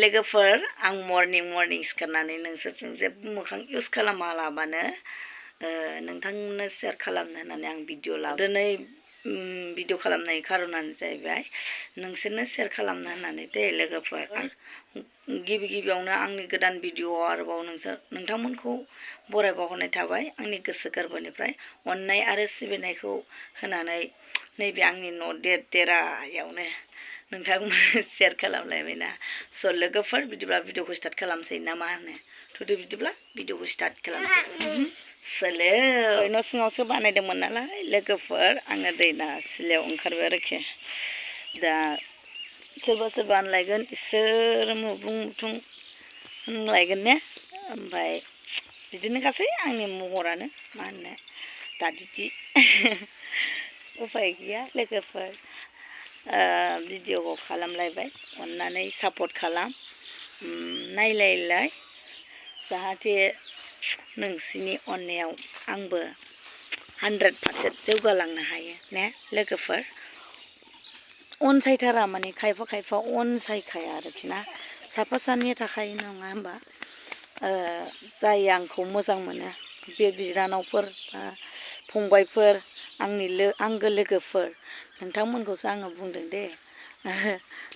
लोगोफोर आं मर्निं सिखारनानै नोंसोरजों जेबो मोखां इउज खालामालाबानो नोंथांमोननो शेयार खालामनो होननानै आं भिडिअ लाबोदों। दिनै भिडिअ खालामनाय खारनानो जाहैबाय नोंसोरनो शेयार खालामनो होननानै दे लोगोफोर। गिबियावनो आंनि गोदान भिडिअआव आरोबाव नोंथांमोनखौ बरायबावहरनाय थाबाय आंनि गोसो गोरबोनिफ्राय अननाय आरो सिबिनायखौ होनानै नैबे आंनि न' देरायावनो नोंथांमोन शेयार खालामलायबायना। स' लोगोफोर बिदिब्ला भिडिअखौ स्टार्ट खालामसै ना मा होनो? थुदो बिदिब्ला भिडिअखौ स्टार्ट खालामसै। सोलो न' सिङावसो बानायदोंमोन नालाय लोगोफोर आङो दैना सिलायाव ओंखारबाय आरोखि। दा सोरबा सोरबा होनलायगोन इसोर मुबुं मुथुं होनलायगोन ने? ओमफ्राय बिदिनो गासै आंनि महरानो मा होनो दादिदि उफाय गैया लोगोफोर। भिडिअखौ खालामलायबाय अननानै सापर्ट खालाम नायलायलाय जाहाथे नोंसिनि अननायाव आंबो 100% जौगालांनो हायो ने लोगोफोर। अनसायथारा माने खायफा अनसायखाया आरोखि ना। साफा सानैया थाखायो नङा होमबा? जाय आंखौ मोजां मोनो बे बिनानावफोर फंबायफोर आंनि आंगो लोगोफोर नोंथांमोनखौसो आङो बुंदों दे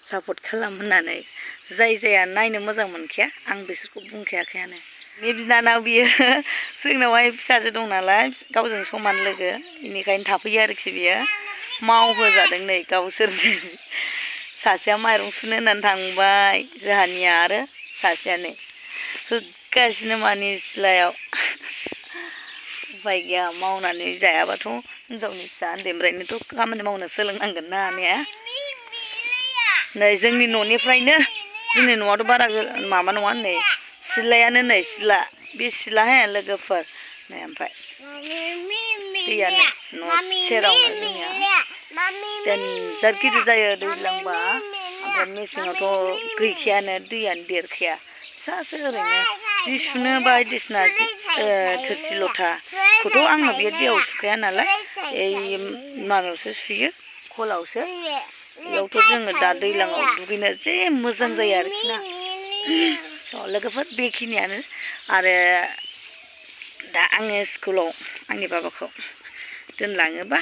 सापर्ट खालाम होननानै। जाया नायनो मोजां मोनखाया आं बिसोरखौ बुंखायाखैयानो। बे बिनानाव बियो जोंनावहाय फिसाजो दं नालाय गावजों समान लोगो बेनिखायनो थाफैयो आरोखि। बियो मावहोजादों नै गावसोरजों। सासेया माइरं सुनो होननानै थांबाय जोंहानिया आरो सासेया नै होगासिनो मानि सिलायाव। उफाय गैया मावनानै जायाबाथ' हिनजावनि फिसा उन्दैनिफ्रायनोथ' खामानि मावनो सोलोंनांगोन ना ने? नै जोंनि न'निफ्रायनो जोंनि न'आथ' बारा माबा नङा नै सिलायानो नै सिला बे सिला हे लोगोफोर नै। ओमफ्राय दैयानो न' सेरावनो जोंनिया देनजार गिदिर जायो दैज्लांबा। ओमफ्राय मेसेङावथ' गैखायानो दैयानो देरखाया फिसासो ओरैनो जि सुनो बायदिसिना थोरसि लथाखौथ' आङो बे दैयाव सुखाया नालाय माबायावसो सुयो खलावसो। बेयावथ' जोङो दा दैज्लाङाव दुगैनो जे मोजां जायो आरोखि ना। स' लोगोफोर बेखिनियानो। आरो दा आङो स्कुलाव आंनि बाबाखौ दोनलाङोबा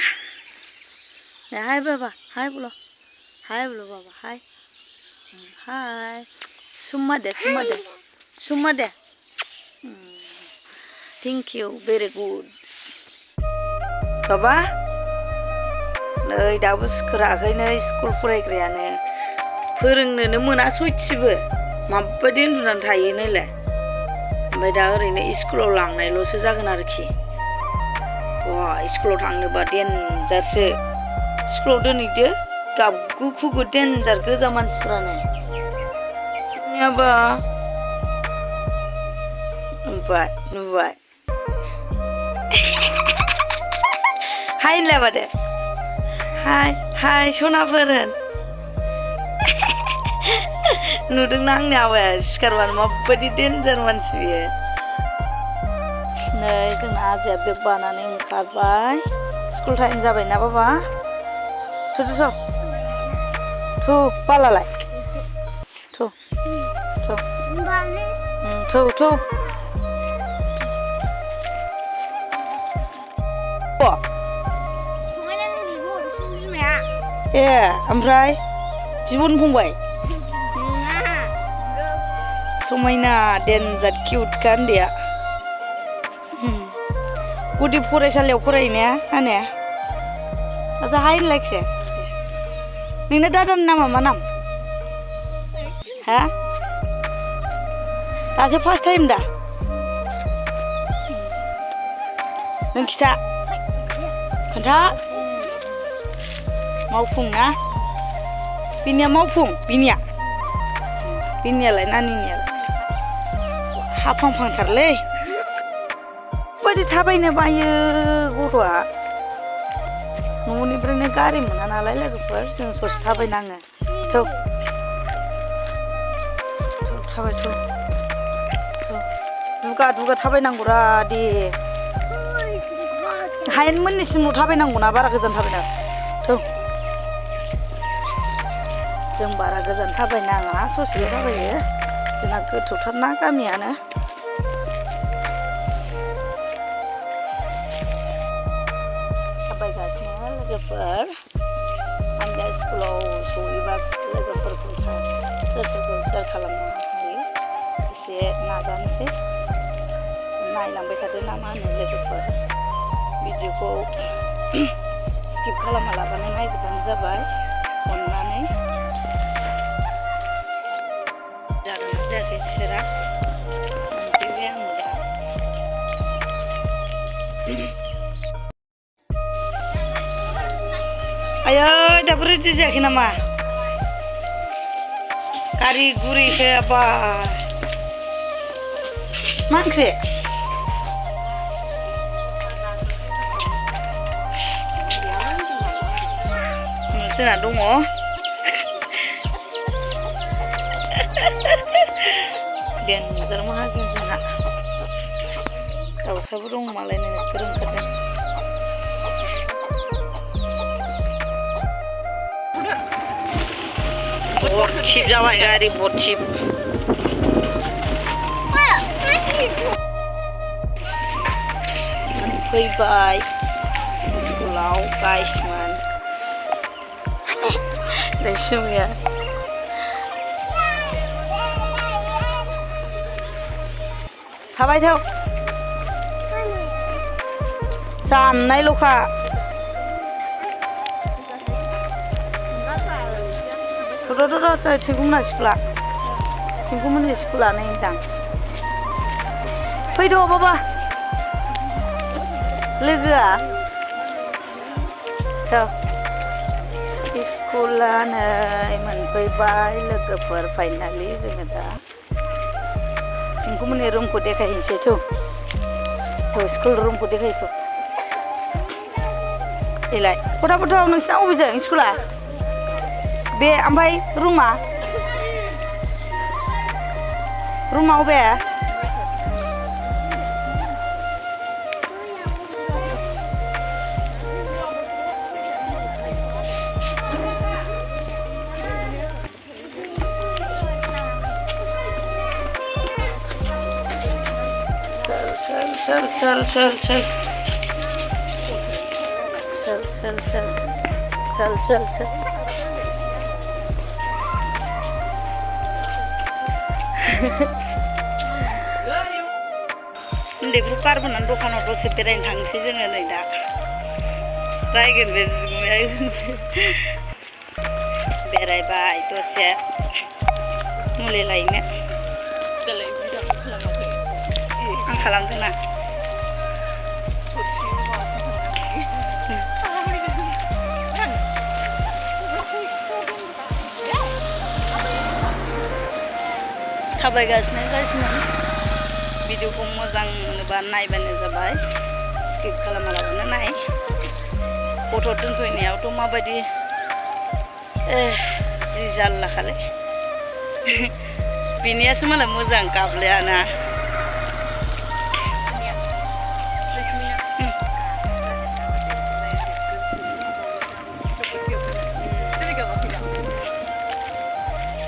हाय बाबा हाय बोलो बाबा हाय सुम्मा दे थेंक इउ भेरि गुड बाबा। नै दाबो सिखाराखैनो स्कुल फरायग्रायानो फोरोंनोनो मोना सयथिबो माबायदि उन्दुनानै थायो नायलाय। ओमफ्राय दा ओरैनो स्कुलाव लांनायल'सो जागोन आरोखि। स्कुलाव थांनोबा देनजारसो। स्कुलाव दोनहैदो गाबगु खुगु देनजार गोजा मानसिफ्रानो नुबाय हाय होनलाय माथो हाय सनाफोर होन। नुदोंना आंनि आबाया सिखारबानो माबायदि देनजार मानसि बियो। नै जोंना आजाया बेग बानानै ओंखारबाय। स्कुल टाइम जाबायना बाबा। थु बालालाय थु ए ओमफ्राय बिब'नो फंबाय समायना देनजार किउटखा उन्दैया। गुदि फरायसालियाव फरायनाया हानाया आजा हाय होनलायखिसै। नोंना दादानि नामा मा नाम? हा दासो फार्स्ट टाइम दा? नों खिथा खोन्था। मावफुं ना बिनिया मावफुं बिनियालाय नानिनियालाय हाफां फांथारलै बायदि थाबायनो बायो गथ'आ। न'निफ्रायनो गारि मोना नालाय लोगोफोर जों ससे थाबायनाङो। थाबाय दुगा थाबायनांगौरा दे। हायेन मोननिसिमल' थाबायनांगौना बारा गोजान थाबायनाङा। जों बारा गोजान थाबायनाङा ससेल' थाबायो जोंना गोथौथारना गामियानो थाबायगासिनो लोगोफोर आं दा स्कुलाव सहैबा लोगोफोरखौ सोर सोरखौ सेयार खालामनो हायो एसे नाजानोसै नायलांबाय थादो ना मा होनो लोगोफोर भिडिअखौ स्किप खालामालाबानो नायजोबबानो जाबाय अननानै जादोंना जायाखै बिसोरा मोनफैबाय आङो दा आयै दाबो रेडि जायाखै नामा गारि गुरिसो बा मा ओंख्रि जोंना दङ देनजार माहाजोन जोंहा दाउसाबो दङ मालाय नोगोर ओंखारदों बरथिब जाबाय गारि बरथिब फैबाय स्कुलाव गाइसमोन दैसुमिया थाबाय थाव जाननायल'खा थिंखुमोना स्कुला थिंखुमोननि स्कुला नै दां फैद' बाबा लोगोआ स्कुला नै मोनफैबाय लोगोफोर फाइनालि जोङो दा थिंखुमोननि रुमखौ देखायहैनोसै थ' स्कुल रुमखौ देखायथ' देलाय फटाफटाव नोंसिना अबेजों स्कुला बे ओमफ्राय रुमा अबे चल उन्दैफोरखौ गारबोनानै दखानाव दसे बेरायनो थांनोसै जोङो नै दा रायगोन बे बिगुमाया बेरायबाय दसे मुलि लायनो आं खालामदों ना थाबायगासिनो गासिनो भिडिअखौ मोजां मोनोबा नायबानो जाबाय स्किप खालामालाबानो नाय गथ' दोनफैनायावथ' माबायदि जि जारला खालाय बिनियासो मालाय मोजां गाबलायाना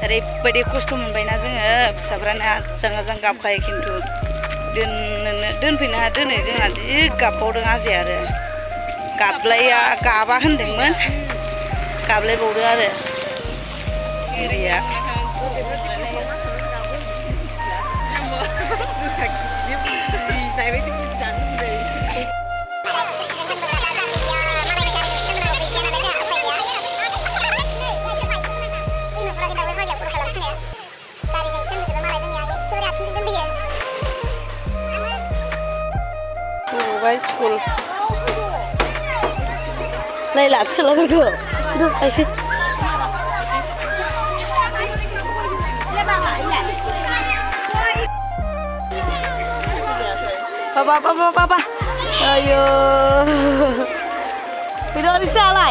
ओरैबायदि खस्थ' मोनबायना जोङो फिसाफ्रानो आजां गाबखायो खिन्थु दोनफैनो दोनै जोंहा जि गाबबावदों आजै आरो गाबा होनदोंमोन गाबलायबावदों आरो एरिया स्कुल नायला फिसालाफोरखौ ऐसे बाबा ayo video di sana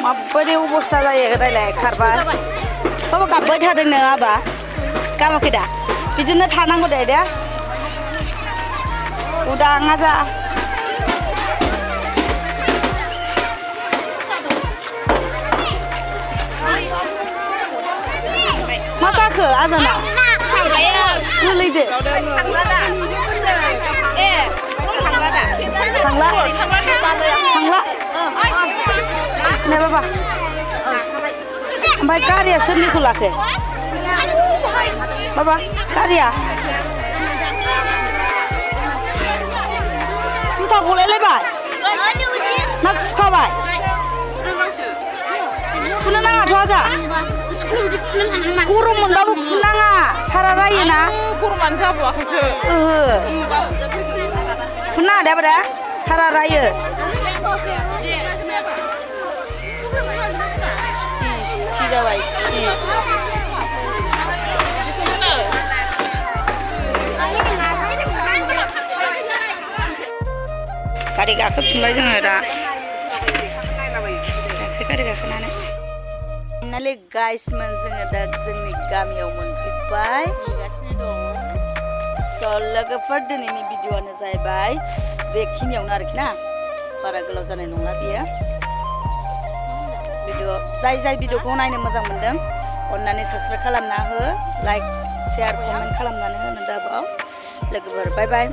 माबायदि अबस्था जायो रायलाय खारबा बाबा गाबबाय थादों नों आबा गाबाखै दा बिदिनो थानांगौ दे Udang aja. Maka ke aja nak? Gelede. Tangla. Ini apa? Baik karya seni kulake. Baba, karya. Sudah boleh lebar. Nak suka baik. Funa nanga tu aja. Guru mendabu funa nanga. Sararaya na. Guru manja buat kerja. Funa ada apa dah? Sararaya. Tidak baik. Kari gakep sembah jangan ada. Sekali gakep nane. Nale guys menjengah dah jengni kami yang menpipai. So lwgwpwr ini video ane zai bai. Bekin yang narik na. Para gelau sana nongla dia. Video zai video ko naine मोजां मोनदों अन्नानै subscribe खालामना हो like share comment खालामनानै होनो दाबाव लोगोफोर बाय बाय